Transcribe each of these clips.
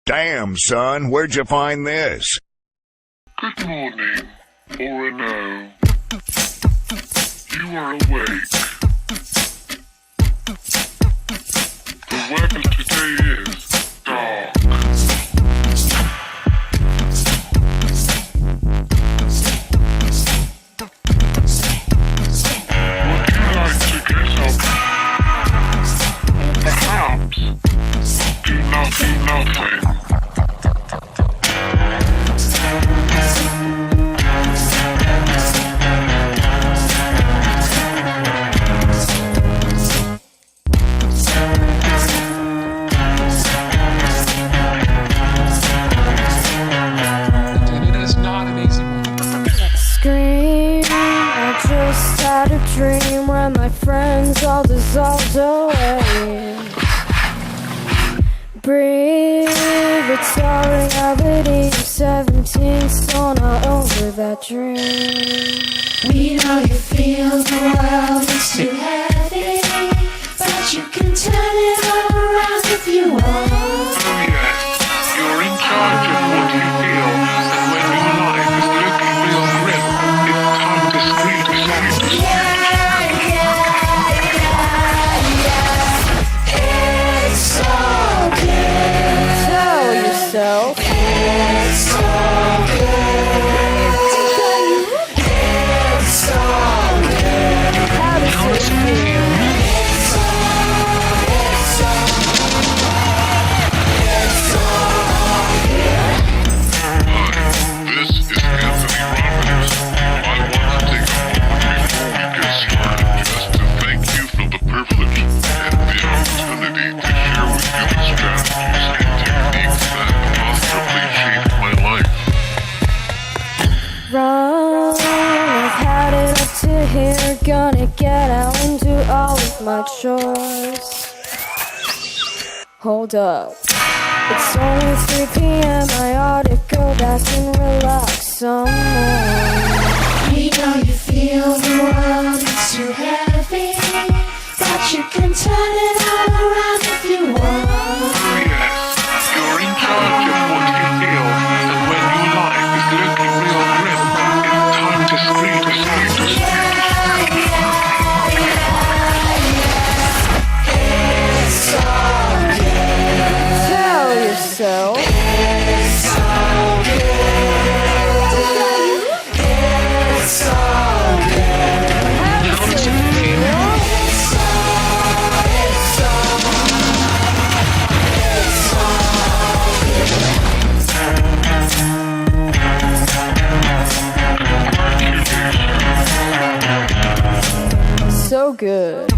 Damn, son, where'd you find this? Good morning, or no. You are awake. The weather today is dark. Would you like to get up? Or perhaps do nothing? Had a dream where my friends all dissolved away. Breathe, it's all reality of 17, still not over that dream. We know you feel the world is too heavy, but you can turn it all around if you want. Oh yes, you're in charge of what you feel, and when your life is looking real grim, it's time to scream something. It's all good. Tell yourself It's all good. It's all good. how does it feel? It's all good. This is Anthony Robbins. I want to take a moment before we get started just to thank you for the privilege and the opportunity to share with you the strategies and techniques that positively shaped my life. Run, I've had it up to here. Gonna get out and do all of my chores. Hold up, it's only 3 p.m. I ought to go back and relax some more. We know you feel the world is too heavy, but you can turn it all around if you want. Oh yes, you're in charge of what you feel, and when your life is looking real grim, it's time to scream something. It's all good. Tell yourself It's all good. It's all good. how does it feel? It's all good. So good.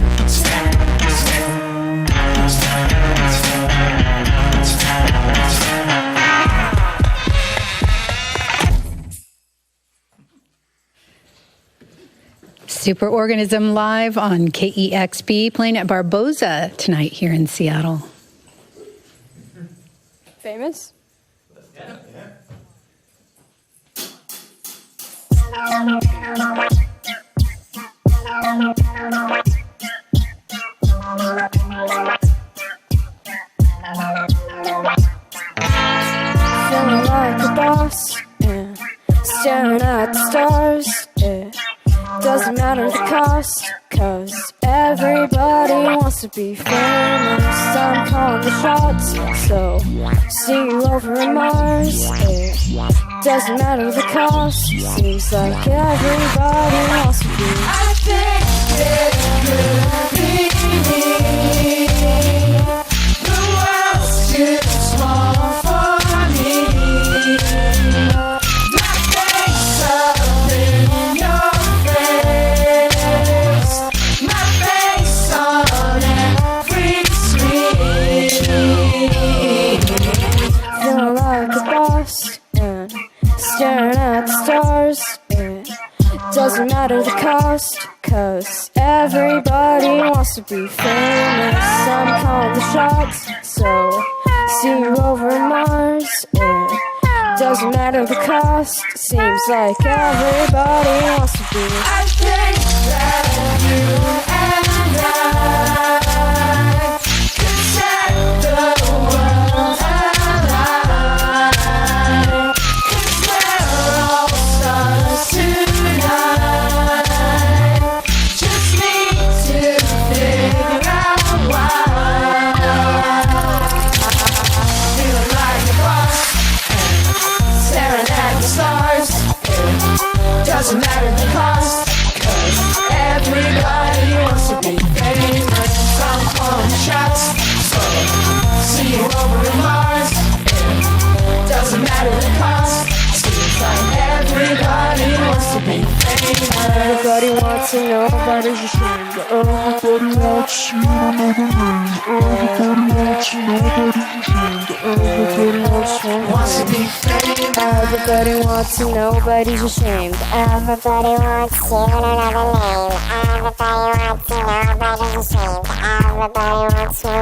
Superorganism live on KEXP, playing at Barboza tonight here in Seattle. Famous? Feeling like a boss, yeah. Staring at the stars, yeah. Doesn't matter the cost, cause everybody wants to be famous. I'm calling the shots, so see you over in Mars, yeah. Doesn't matter the cost, seems like everybody wants to be. I think it could be the world's too small for me. My face up in your face, my face on every screen. Feeling like a boss, and staring at the stars, and doesn't matter the cost, cause everybody wants to be famous. I'm calling the shots, so see you over in Mars, and doesn't matter the cost, seems like everybody wants to be. I think that you and I could set the world alight. Everybody wants to know, nobody's ashamed. Everybody wants to know the name. Everybody wants to know, nobody's ashamed. Everybody wants to be famous. Everybody wants to know, nobody's ashamed. Everybody wants to know another name. Everybody wants to know, nobody's ashamed. Everybody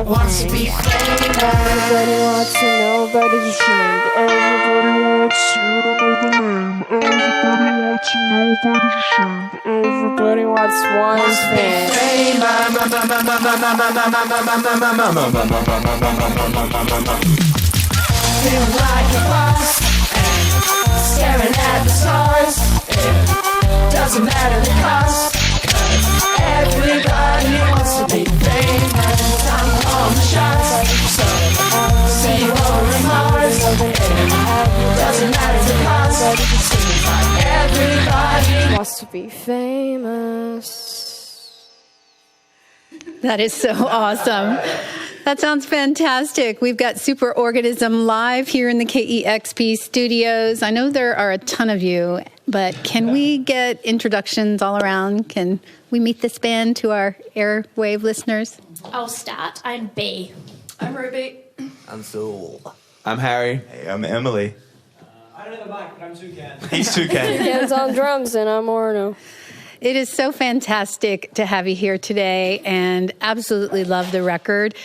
wants to be famous. Everybody wants to know, nobody's ashamed. Everybody wants to know the name. Everybody wants to know, nobody's ashamed. Everybody wants one thing. Feeling like a boss, staring at the stars. It doesn't matter the cost. Everybody wants to be famous. I'm calling the shots. So, see you over in Mars. Doesn't matter the cost. Everybody Wants to be famous. That is so awesome. That sounds fantastic. We've got Superorganism live here in the KEXP studios. I know there are a ton of you, but can we get introductions all around? Can we meet this band to our airwave listeners? I'll start. I'm B. I'm Ruby. I'm Saul. I'm Harry. Hey, I'm Emily. I don't know the mic, but I'm Toucan. He's Toucan. Hands on drums, and I'm Orno. It is so fantastic to have you here today and absolutely love the record.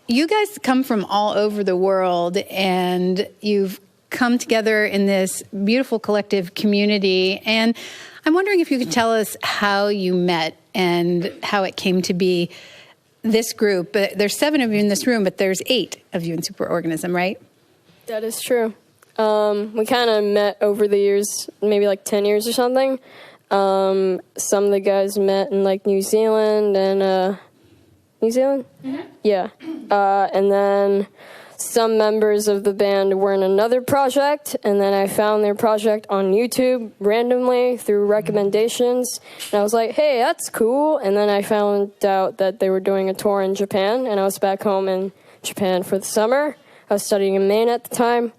You guys come from all over the world and you've come together in this beautiful collective community. And I'm wondering if you could tell us how you met and how it came to be this group. There's 7 of you in this room, but there's 8 of you in Superorganism, right? That is true. We kind of met over the years, maybe like 10 years or something. Some of the guys met in like New Zealand and New Zealand? Mm-hmm. Yeah. And then some members of the band were in another project, and then I found their project on YouTube randomly through recommendations. And I was like, hey, that's cool. And then I found out that they were doing a tour in Japan, and I was back home in Japan for the summer. I was studying in Maine at the time.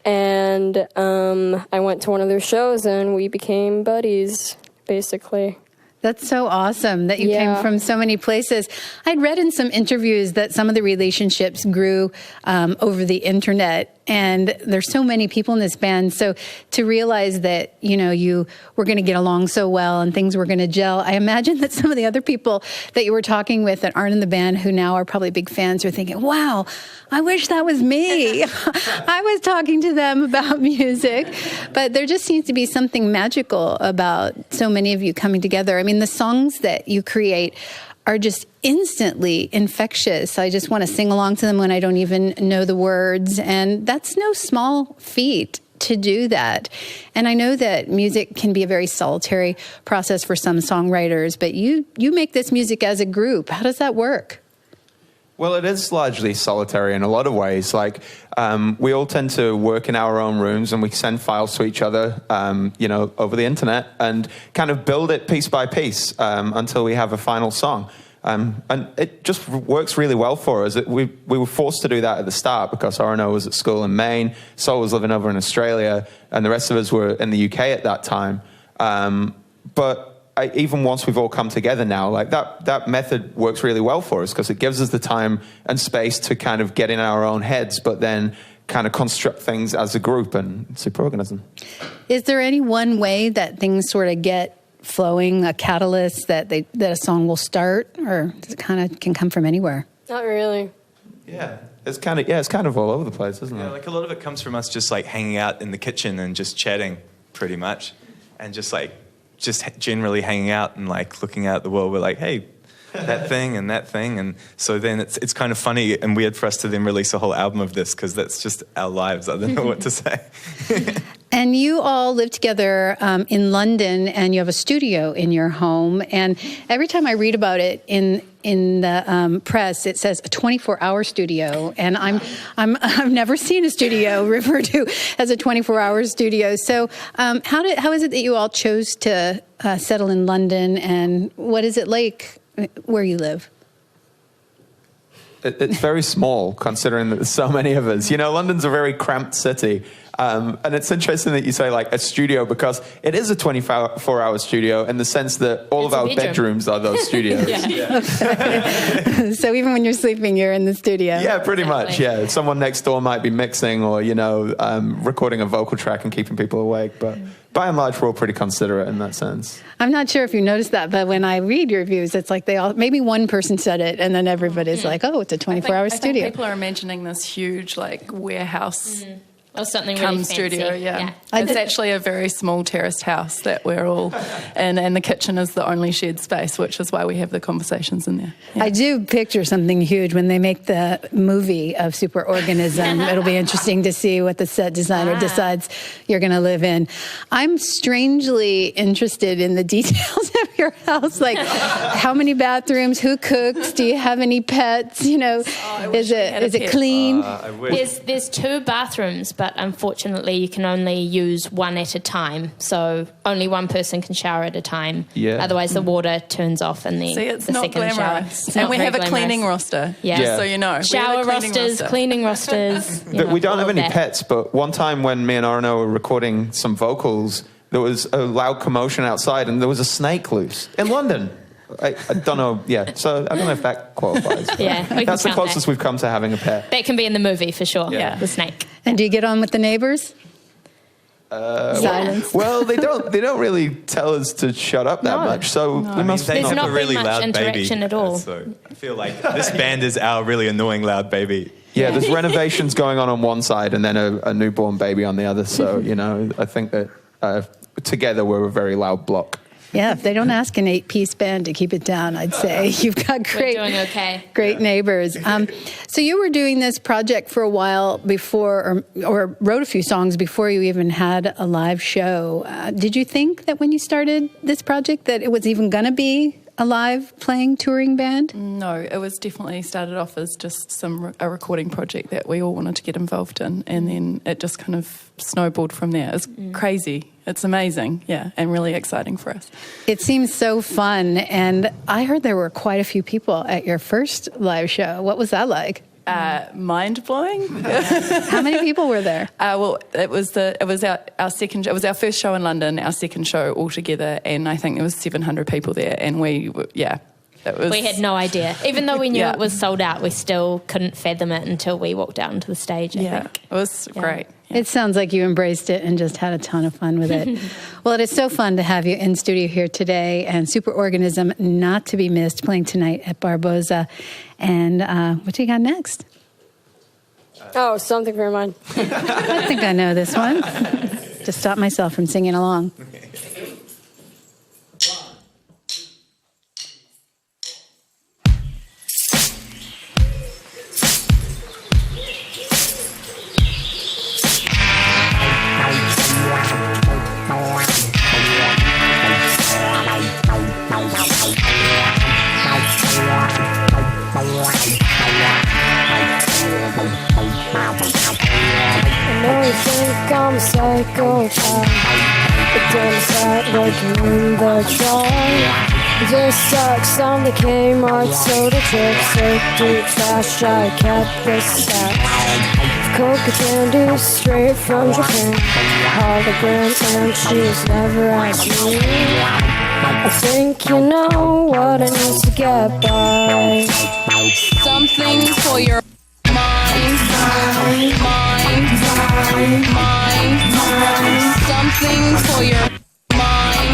And I went to one of their shows, and we became buddies, basically. That's so awesome that you came from so many places. I'd read in some interviews that some of the relationships grew over the internet, and there's so many people in this band. So to realize that, you know, you were going to get along so well and things were going to gel, I imagine that some of the other people that you were talking with that aren't in the band who now are probably big fans are thinking, wow, I wish that was me. I was talking to them about music. But there just seems to be something magical about so many of you coming together. I mean, the songs that you create are just instantly infectious. I just want to sing along to them when I don't even know the words. And that's no small feat to do that. And I know that music can be a very solitary process for some songwriters, but you make this music as a group. How does that work? Well, it is largely solitary in a lot of ways. Like, we all tend to work in our own rooms and we send files to each other, over the internet and kind of build it piece by piece until we have a final song. And it just works really well for us. We were forced to do that at the start because Orno was at school in Maine, Sol was living over in Australia, and the rest of us were in the UK at that time. But even once we've all come together now, like that method works really well for us because it gives us the time and space to kind of get in our own heads, but then kind of construct things as a group and Superorganism. Is there any one way that things sort of get flowing, a catalyst that a song will start, or does it kind of can come from anywhere? Not really. Yeah. It's kind of all over the place, isn't it? Yeah, like a lot of it comes from us just like hanging out in the kitchen and just chatting pretty much. And just generally hanging out and like looking out at the world. We're like, hey, that thing and that thing. And so then it's kind of funny and weird for us to then release a whole album of this because that's just our lives. I don't know what to say. And you all live together in London, and you have a studio in your home. And every time I read about it in the press, it says a 24-hour studio. And I've never seen a studio referred to as a 24-hour studio. So how is it that you all chose to settle in London, and what is it like where you live? it's very small considering that there's so many of us. London's a very cramped city. And it's interesting that you say like a studio, because it is a 24-hour studio in the sense that all of our bedrooms are those studios. So even when you're sleeping, you're in the studio. Yeah, pretty much. Yeah, someone next door might be mixing or recording a vocal track and keeping people awake. But by and large, we're all pretty considerate in that sense. I'm not sure if you noticed that, but when I read your reviews, it's like maybe one person said it, and then everybody's like, "Oh, it's a 24-hour studio." I think people are imagining this huge like warehouse. Or something really fancy. Studio, yeah. It's actually a very small terraced house that we're all in, and the kitchen is the only shared space, which is why we have the conversations in there. Yeah. I do picture something huge when they make the movie of Superorganism. It'll be interesting to see what the set designer decides you're going to live in. I'm strangely interested in the details of your house, like how many bathrooms, who cooks, do you have any pets? Is it clean? There's 2 bathrooms, but unfortunately you can only use one at a time, so only one person can shower at a time. Otherwise the water turns off in the second shower. And we have a cleaning roster, so you know. Shower rosters, cleaning rosters. We don't have any pets, but one time when me and Arno were recording some vocals, there was a loud commotion outside and there was a snake loose in London. I don't know. Yeah, so I don't know if that qualifies. That's the closest we've come to having a pet. That can be in the movie for sure. The snake. And do you get on with the neighbors? Silence. Well, they don't really tell us to shut up that much. So there's not really much loud interaction baby at all. So I feel like this band is our really annoying loud baby. Yeah, there's renovations going on one side and then a newborn baby on the other. So I think that together we're a very loud block. Yeah, if they don't ask an 8-piece band to keep it down, I'd say you've got great neighbors. So you were doing this project for a while before, or wrote a few songs before you even had a live show. Did you think that when you started this project that it was even going to be a live playing touring band? No, it was definitely started off as just a recording project that we all wanted to get involved in, and then it just kind of snowballed from there. It's crazy. It's amazing, and really exciting for us. It seems so fun, and I heard there were quite a few people at your first live show. What was that like? Mind-blowing. How many people were there? Well, it was our second. It was our first show in London, our second show altogether, and I think there was 700 people there, and we had no idea. Even though we knew it was sold out, we still couldn't fathom it until we walked out onto the stage, I think. It was great. It sounds like you embraced it and just had a ton of fun with it. Well, it is so fun to have you in studio here today, and Superorganism, not to be missed, playing tonight at Barboza. And what do you got next? Something for mine. I think I know this one. To stop myself from singing along. I'm a psychopath, but then start working in the truck. Just sucks on the Kmart soda chips, so deep trash I kept the stack. Coca candy straight from Japan, holograms and she's never asked me. I think you know what I need to get by. Something for your mind. Something for your mind.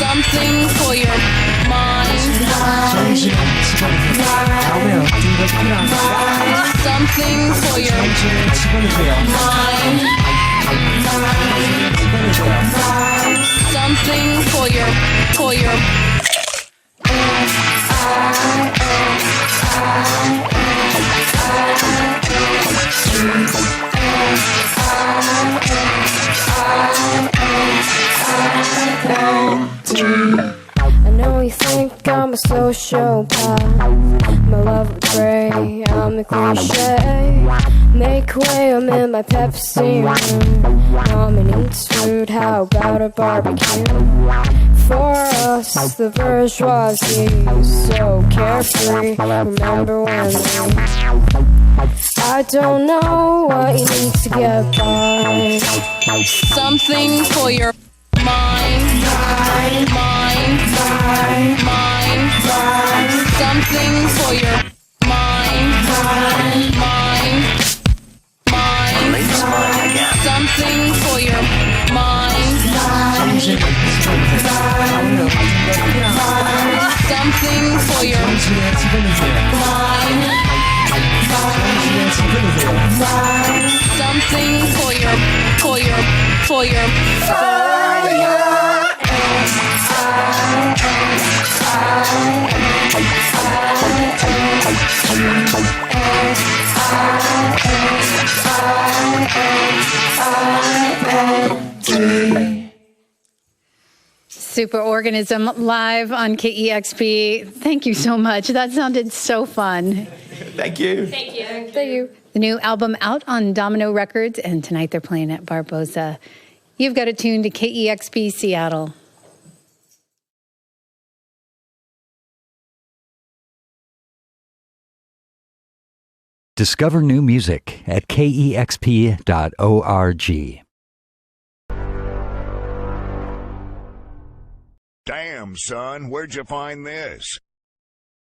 Something for your mind. Something for your mind. Something for your I know you think got my sociopath, my love of gray, I'm the cliche. Make way, I'm in my Pepsi room. Mom eats food, how about a barbecue? For us, the bourgeoisie, so carefree. Remember when I don't know what you need to get by. Something for your mind, mind, mind, mind, mind, mind. Something for your mind, mind, mind, mind. Something for your mind, mind, something for your mind, something for your Superorganism live on KEXP. Thank you so much. That sounded so fun. Thank you. Thank you. Thank you. The new album out on Domino Records, and tonight they're playing at Barboza. You've got it tuned to KEXP Seattle. Discover new music at kexp.org. Damn, son, where'd you find this?